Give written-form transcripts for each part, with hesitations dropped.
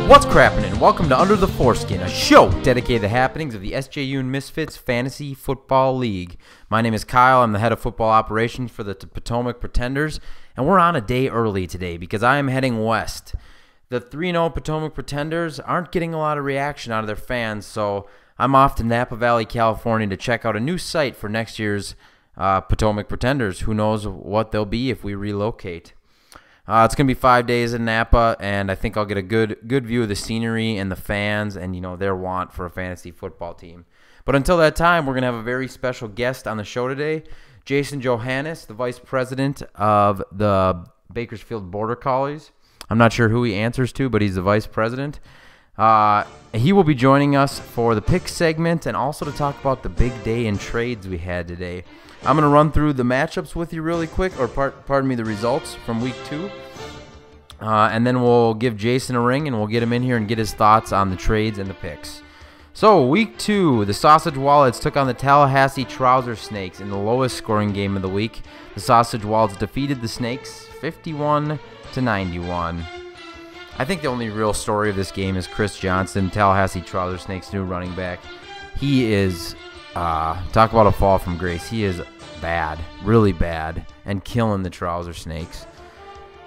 What's crappin', and welcome to Under the Foreskin, a show dedicated to the happenings of the SJU and Misfits Fantasy Football League. My name is Kyle. I'm the head of football operations for the Potomac Pretenders, and we're on a day early today because I am heading west. The 3-0 Potomac Pretenders aren't getting a lot of reaction out of their fans, so I'm off to Napa Valley, California to check out a new site for next year's Potomac Pretenders. Who knows what they'll be if we relocate. It's going to be 5 days in Napa, and I think I'll get a good view of the scenery and the fans and, their want for a fantasy football team. But until that time, we're going to have a very special guest on the show today, Jason Johannes, the vice president of the Bakersfield Border Collies. I'm not sure who he answers to, but he's the vice president. He will be joining us for the pick segment and also to talk about the big day in trades we had today. I'm going to run through the matchups with you really quick, or pardon me, the results from week 2. And then we'll give Jason a ring, and we'll get him in here and get his thoughts on the trades and the picks. So, week 2, the Sausage Wallets took on the Tallahassee Trouser Snakes in the lowest scoring game of the week. The Sausage Wallets defeated the Snakes 51-91. I think the only real story of this game is Chris Johnson, Tallahassee Trouser Snakes' new running back. He is... talk about a fall from grace. He is bad, really bad, and killing the Trouser Snakes.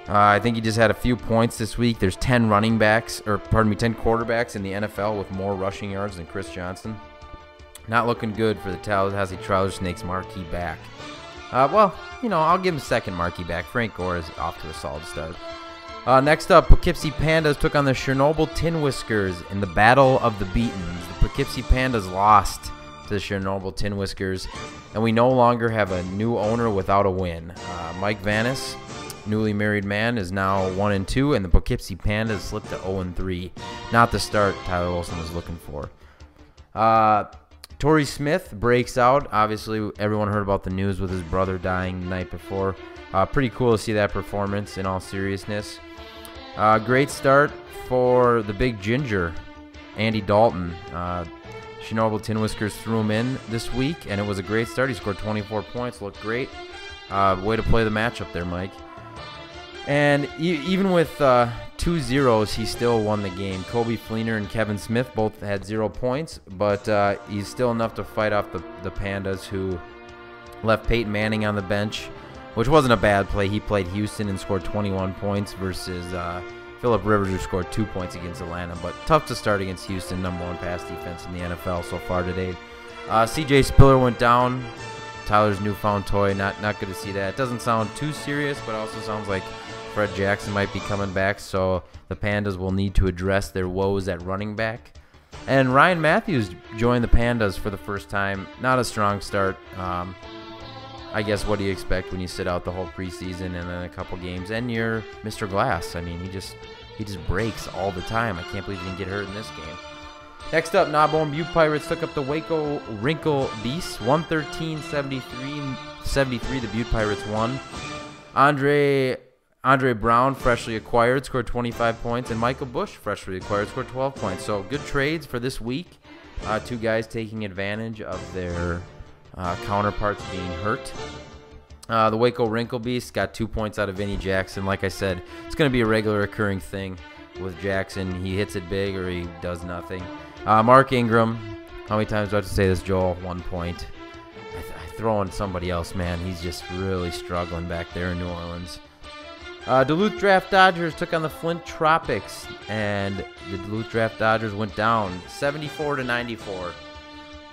I think he just had a few points this week. There's 10 quarterbacks in the NFL with more rushing yards than Chris Johnson. Not looking good for the Tallahassee Trouser Snakes marquee back. I'll give him a second marquee back. Frank Gore is off to a solid start. Next up, Poughkeepsie Pandas took on the Chernobyl Tin Whiskers in the Battle of the Beatons. The Poughkeepsie Pandas lost to the Chernobyl Tin Whiskers, and we no longer have a new owner without a win. Mike Vanis, newly married man, is now 1-2, and the Poughkeepsie Pandas slipped to 0-3. Not the start Tyler Wilson was looking for. Torrey Smith breaks out. Obviously, everyone heard about the news with his brother dying the night before. Pretty cool to see that performance, in all seriousness. Great start for the Big Ginger, Andy Dalton. Chernobyl Tin Whiskers threw him in this week, and it was a great start. He scored 24 points, looked great. Way to play the matchup there, Mike. And even with 2 zeros, he still won the game. Kobe Fleener and Kevin Smith both had 0 points, but he's still enough to fight off the Pandas, who left Peyton Manning on the bench, which wasn't a bad play. He played Houston and scored 21 points versus Phillip Rivers, who scored 2 points against Atlanta. But tough to start against Houston, #1 pass defense in the NFL so far today. C.J. Spiller went down. Tyler's newfound toy. Not good to see that. It doesn't sound too serious, but also sounds like Fred Jackson might be coming back. So the Pandas will need to address their woes at running back. And Ryan Matthews joined the Pandas for the first time. Not a strong start. I guess what do you expect when you sit out the whole preseason and then a couple games and you're Mr. Glass? I mean, he just breaks all the time. I can't believe he didn't get hurt in this game. Next up, Narbonne Butte Pirates took up the Waco Wrinkle Beasts, 113-73. The Butte Pirates won. Andre Brown, freshly acquired, scored 25 points, and Michael Bush, freshly acquired, scored 12 points. So good trades for this week. 2 guys taking advantage of their counterparts being hurt. The Waco Wrinkle Beast got 2 points out of Vinnie Jackson. Like I said, it's going to be a regular occurring thing with Jackson. He hits it big or he does nothing. Mark Ingram, how many times do I have to say this, Joel? 1 point. I throw in somebody else, man. He's just really struggling back there in New Orleans. Duluth Draft Dodgers took on the Flint Tropics, and the Duluth Draft Dodgers went down 74-94.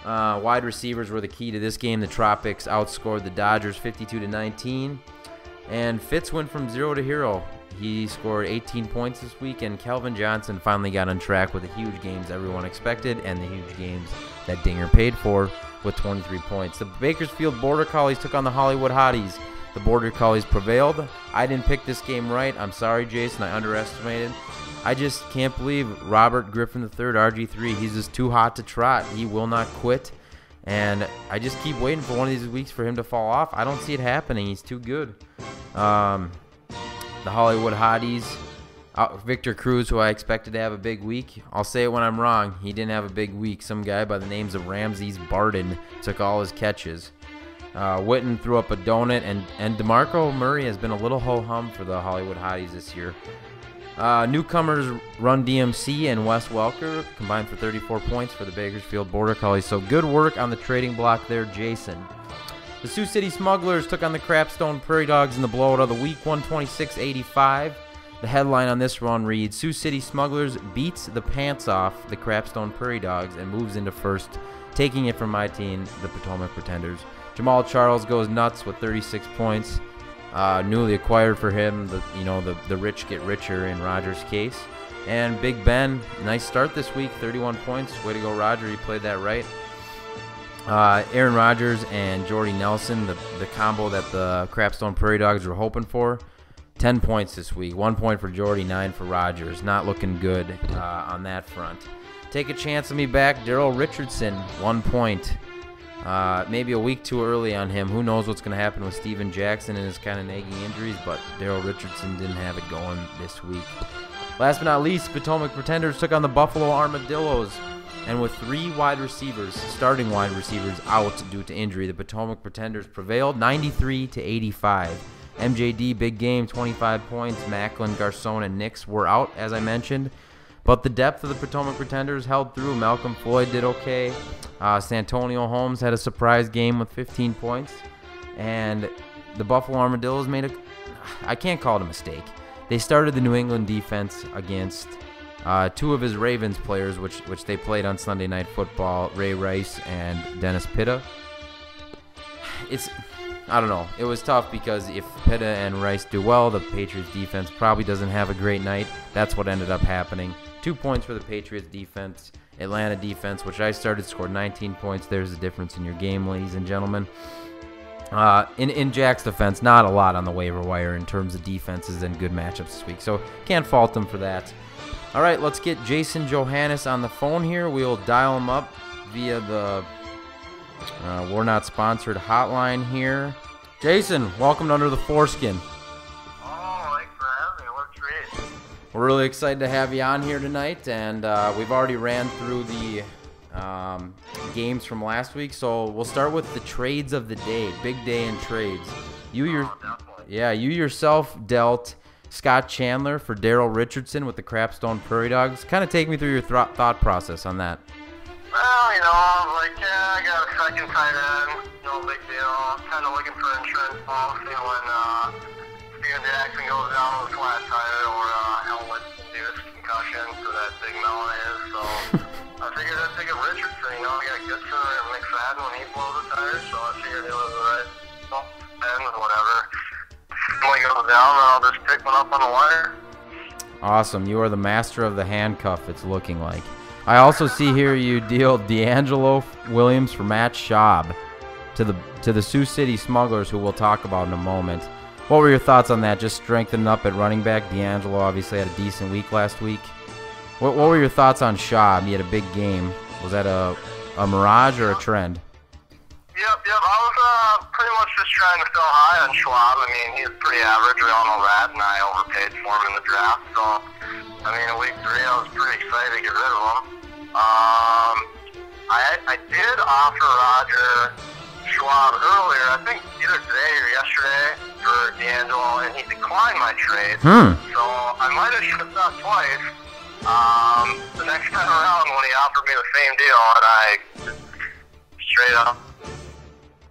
Wide receivers were the key to this game. The Tropics outscored the Dodgers 52-19. And Fitz went from 0 to hero. He scored 18 points this week, and Calvin Johnson finally got on track with the huge games everyone expected and the huge games that Dinger paid for with 23 points. The Bakersfield Border Collies took on the Hollywood Hotties. The Border Collies prevailed. I didn't pick this game right. I'm sorry, Jason. I underestimated. I just can't believe Robert Griffin III, RG3. He's just too hot to trot. He will not quit. And I just keep waiting for one of these weeks for him to fall off. I don't see it happening. He's too good. The Hollywood Hotties, Victor Cruz, who I expected to have a big week. I'll say it when I'm wrong. He didn't have a big week. Some guy by the names of Ramses Barden took all his catches. Witten threw up a donut, and DeMarco Murray has been a little ho-hum for the Hollywood Hotties this year. Newcomers Run DMC and Wes Welker combined for 34 points for the Bakersfield Border Collies. So good work on the trading block there, Jason. The Sioux City Smugglers took on the Crapstone Prairie Dogs in the blowout of the week, 126-85. The headline on this run reads, Sioux City Smugglers beats the pants off the Crapstone Prairie Dogs and moves into first, taking it from my team, the Potomac Pretenders. Jamal Charles goes nuts with 36 points. Newly acquired for him, the rich get richer in Rogers' case. And Big Ben, nice start this week, 31 points. Way to go, Roger. You played that right. Aaron Rodgers and Jordy Nelson, the combo that the Crapstone Prairie Dogs were hoping for. 10 points this week. 1 point for Jordy, 9 for Rodgers. Not looking good on that front. Take a chance on me back. Daryl Richardson, 1 point. Maybe a week too early on him. Who knows what's going to happen with Steven Jackson and his kind of nagging injuries, but Daryl Richardson didn't have it going this week. Last but not least, Potomac Pretenders took on the Buffalo Armadillos. And with 3 wide receivers, starting wide receivers, out due to injury, the Potomac Pretenders prevailed 93-85. MJD, big game, 25 points. Macklin, Garcon, and Nix were out, as I mentioned. But the depth of the Potomac Pretenders held through. Malcolm Floyd did okay. Santonio Holmes had a surprise game with 15 points. And the Buffalo Armadillos made I can't call it a mistake. They started the New England defense against 2 of his Ravens players, which they played on Sunday Night Football, Ray Rice and Dennis Pitta. I don't know. It was tough because if Pitta and Rice do well, the Patriots defense probably doesn't have a great night. That's what ended up happening. 2 points for the Patriots defense. Atlanta defense, which I started, scored 19 points. There's the difference in your game, ladies and gentlemen. In Jack's defense, not a lot on the waiver wire in terms of defenses and good matchups this week. So can't fault them for that. All right, let's get Jason Johannes on the phone here. We'll dial him up via the we're not sponsored hotline here. Jason, welcome to Under the Foreskin. Oh, thanks for having me. What a treat. We're really excited to have you on here tonight, and we've already ran through the games from last week, so we'll start with the trades of the day. Big day in trades. You yourself dealt Scott Chandler for Daryl Richardson with the Crapstone Prairie Dogs. Kind of take me through your thought process on that. Well, I was like, I got a second tight end. No big deal. Kind of looking for insurance policy when Steven Jackson goes down with a flat tire or helmet-induced concussion for that big melon is. So I figured I'd take a Richardson. I got Goodson and McFadden when he blows the tires, so I figured it was the right end or whatever. When he goes down, I'll just pick one up on the wire. Awesome. You are the master of the handcuff, it's looking like. I also see here you deal D'Angelo Williams for Matt Schaub to the Sioux City Smugglers, who we'll talk about in a moment. What were your thoughts on that? Just strengthening up at running back. D'Angelo obviously had a decent week last week. What were your thoughts on Schaub? He had a big game. Was that a mirage or a trend? Yep. I was pretty much just trying to fill high on Schwab. I mean, he's pretty average, we all know that, and I overpaid for him in the draft. So, I mean, in week 3, I was pretty excited to get rid of him. I did offer Roger Schwab earlier, I think either today or yesterday, for D'Angelo, and he declined my trade. So I might have shipped out twice. The next time around when he offered me the same deal, and I straight up.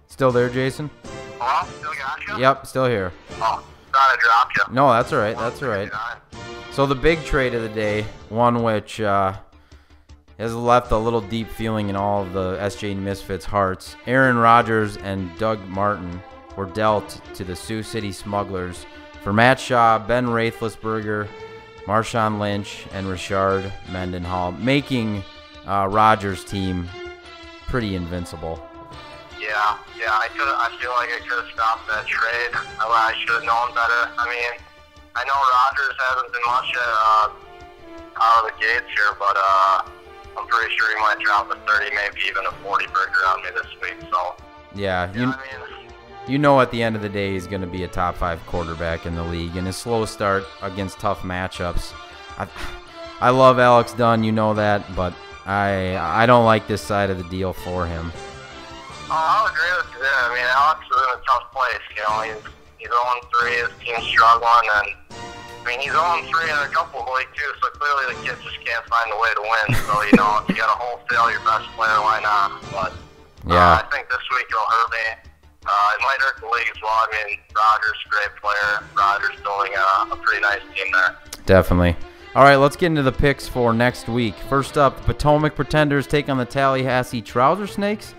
Still there, Jason? Hello? Still got you? Yep, still here. Oh, thought I dropped you. No, that's all right. That's all right. So the big trade of the day, one which has left a little deep feeling in all of the SJ Misfits' hearts. Aaron Rodgers and Doug Martin were dealt to the Sioux City Smugglers for Matt Schaub, Ben Rathlisberger, Marshawn Lynch, and Richard Mendenhall, making Rodgers' team pretty invincible. Yeah, I feel like I could have stopped that trade. I should have known better. I mean, I know Rodgers hasn't been much out of the gates here, but I'm pretty sure he might drop a 30, maybe even a 40 burger on me this week. So yeah, you know at the end of the day he's going to be a top 5 quarterback in the league, and his slow start against tough matchups. I love Alex Dunn, you know that, but I don't like this side of the deal for him. Oh, I'll agree with you there. I mean, Alex is in a tough place. He's 0-3, his team's struggling, and mean, he's on 3 in a couple of leagues, too, so clearly the kid just can't find a way to win. So, you know, if you got to wholesale your best player, why not? But yeah. I think this week it'll hurt me. It might hurt the league as well. I mean, Rogers, great player. Rogers building a pretty nice team there. Definitely. All right, let's get into the picks for next week. First up, the Potomac Pretenders take on the Tallahassee Trouser Snakes.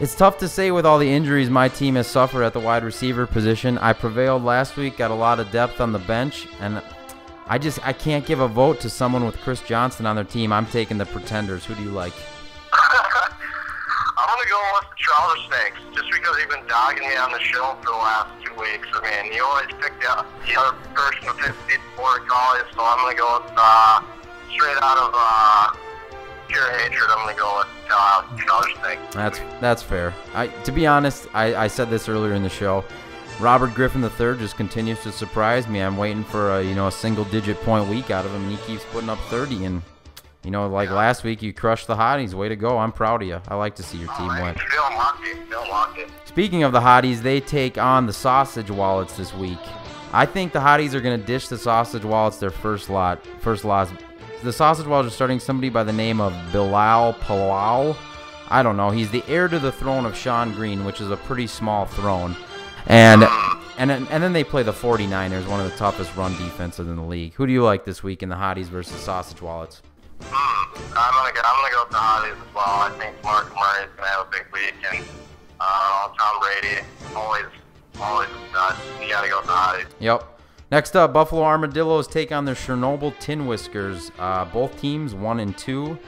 It's tough to say with all the injuries my team has suffered at the wide receiver position. I prevailed last week, got a lot of depth on the bench, and I can't give a vote to someone with Chris Johnson on their team. I'm taking the Pretenders. Who do you like? I'm going to go with the Trouser Snakes, just because you've been dogging me on the show for the last 2 weeks. I mean, you always pick the other person to beat the Collies, so I'm going to go with, straight out of pure hatred, I'm going to go with Trouser Snakes. That's fair. To be honest, I said this earlier in the show. Robert Griffin III just continues to surprise me. I'm waiting for a single-digit point week out of him, and he keeps putting up 30. And last week, you crushed the Hotties. Way to go! I'm proud of you. I like to see your team win. Feeling lucky. Speaking of the Hotties, they take on the Sausage Wallets this week. I think the Hotties are going to dish the Sausage Wallets their first loss. The Sausage Wallets are starting somebody by the name of Bilal Palal. I don't know. He's the heir to the throne of Sean Green, which is a pretty small throne. And then they play the 49ers, one of the toughest run defenses in the league. Who do you like this week in the Hotties versus Sausage Wallets? I'm gonna go with the Hotties as well. I think Mark Murray's gonna have a big week, and Tom Brady always you gotta go with the Hotties. Yep. Next up, Buffalo Armadillos take on the Chernobyl Tin Whiskers. Both teams 1-2.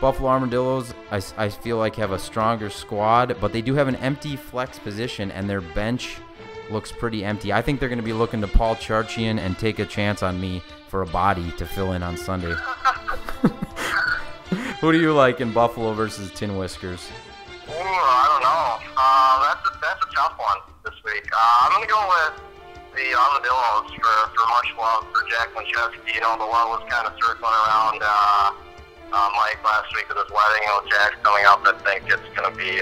Buffalo Armadillos, I feel like, have a stronger squad, but they do have an empty flex position, and their bench looks pretty empty. I think they're going to be looking to Paul Charchian and take a chance on me for a body to fill in on Sunday. Who do you like in Buffalo versus Tin Whiskers? Ooh, I don't know. That's a tough one this week. I'm going to go with the Armadillos for much love for Jack Winchester. The love was kind of circling around Mike last week at his wedding. Jack's coming up. I think it's going to be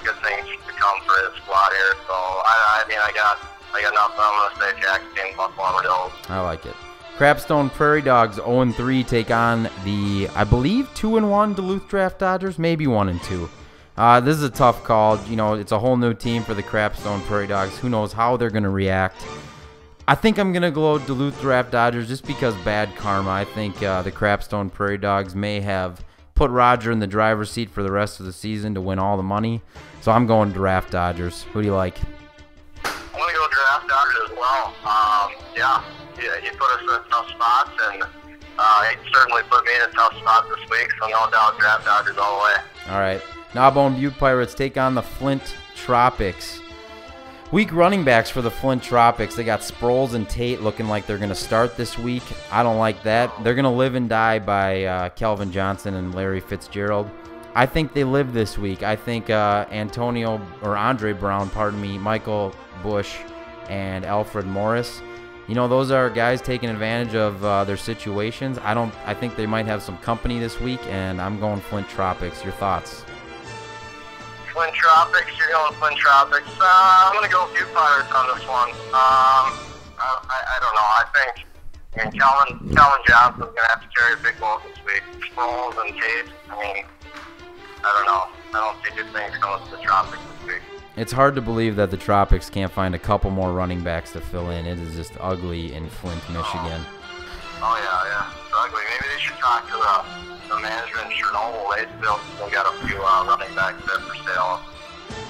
good things to come for his squad here. So, I got nothing. I'm going to say Jack's team, Buffalo Armadillos. I like it. Crapstone Prairie Dogs 0-3 take on the, I believe, 2-1 Duluth Draft Dodgers, maybe 1-2. This is a tough call. It's a whole new team for the Crapstone Prairie Dogs. Who knows how they're going to react. I think I'm going to go Duluth Draft Dodgers just because bad karma. I think the Crapstone Prairie Dogs may have put Roger in the driver's seat for the rest of the season to win all the money. So I'm going Draft Dodgers. Who do you like? I'm going to go Draft Dodgers as well. Yeah, you put us in tough spots, and he certainly put me in a tough spot this week, so no doubt Draft Dodgers all the way. All right. Gnawbone Butte Pirates take on the Flint Tropics. Weak running backs for the Flint Tropics. They got Sproles and Tate looking like they're going to start this week. I don't like that. They're going to live and die by Kelvin Johnson and Larry Fitzgerald. I think they live this week. I think Andre Brown, Michael Bush, and Alfred Morris. Those are guys taking advantage of their situations. I think they might have some company this week, and I'm going Flint Tropics. Your thoughts? Flint Tropics, you're going Flint Tropics. I'm going to go with Butte Pirates on this one. I don't know. I think Calvin Johnson's going to have to carry a big load this week. Sproles and Tate, I don't know. I don't see good things coming to the Tropics this week. It's hard to believe that the Tropics can't find a couple more running backs to fill in. It is just ugly in Flint, Michigan. Oh yeah. It's ugly. Maybe they should talk to the management in Chernobyl. They still got a few running backs there for sale.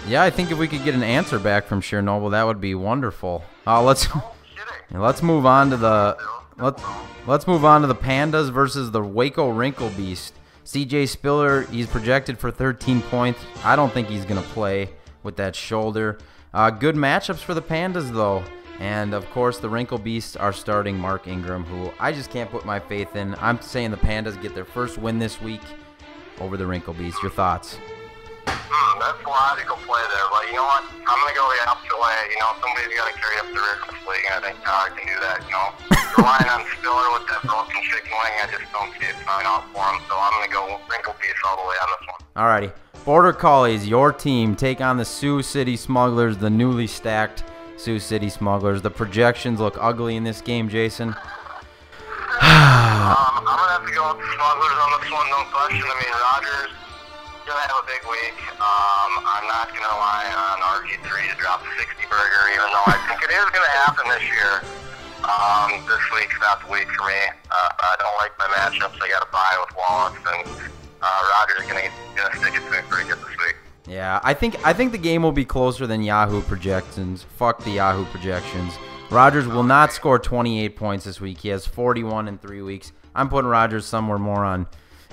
Yeah, I think if we could get an answer back from Chernobyl, that would be wonderful. Let's move on to the Pandas versus the Waco Wrinkle Beast. CJ Spiller, he's projected for 13 points. I don't think he's going to play with that shoulder. Good matchups for the Pandas, though. And, of course, the Wrinkle Beasts are starting Mark Ingram, who I just can't put my faith in. I'm saying the Pandas get their first win this week over the Wrinkle Beasts. Your thoughts? That's a logical play there. But you know what? I'm going to go the opposite way. Somebody's got to carry up the rear in this league, and I think Todd can do that, Relying on Spiller with that broken chicken wing, I just don't see it sign off for him. So I'm going to go Wrinkle Beasts all the way on this one. Alrighty. Border Collies, your team, take on the Sioux City Smugglers, the newly stacked Sioux City Smugglers. The projections look ugly in this game, Jason. I'm going to have to go with the Smugglers on this one, no question. I mean, Rogers going to have a big week. I'm not going to rely on RG3 to drop the 60 burger, even though I think it is going to happen this year. This week's not the week for me. I don't like my matchups. I got to buy with Wallace, and Rogers is going to stick it to me pretty good this week. Yeah, I think the game will be closer than Yahoo projections. Fuck the Yahoo projections. Rogers will not score 28 points this week. He has 41 in 3 weeks. I'm putting Rogers somewhere more on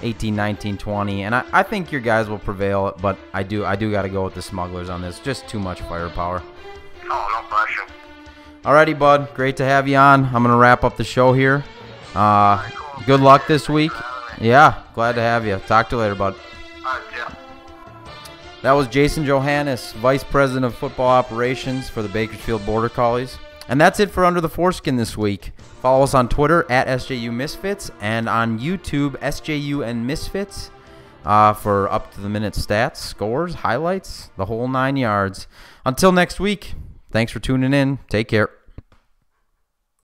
18, 19, 20, and I think your guys will prevail, but I do got to go with the Smugglers on this. Just too much firepower. Oh, no question. Alrighty, bud. Great to have you on. I'm going to wrap up the show here. Cool. Good luck this week. Yeah, glad to have you. Talk to you later, bud. Yeah. That was Jason Johannes, Vice President of Football Operations for the Bakersfield Border Collies. And that's it for Under the Foreskin this week. Follow us on Twitter at SJU Misfits and on YouTube SJU and Misfits for up-to-the-minute stats, scores, highlights, the whole 9 yards. Until next week, thanks for tuning in. Take care.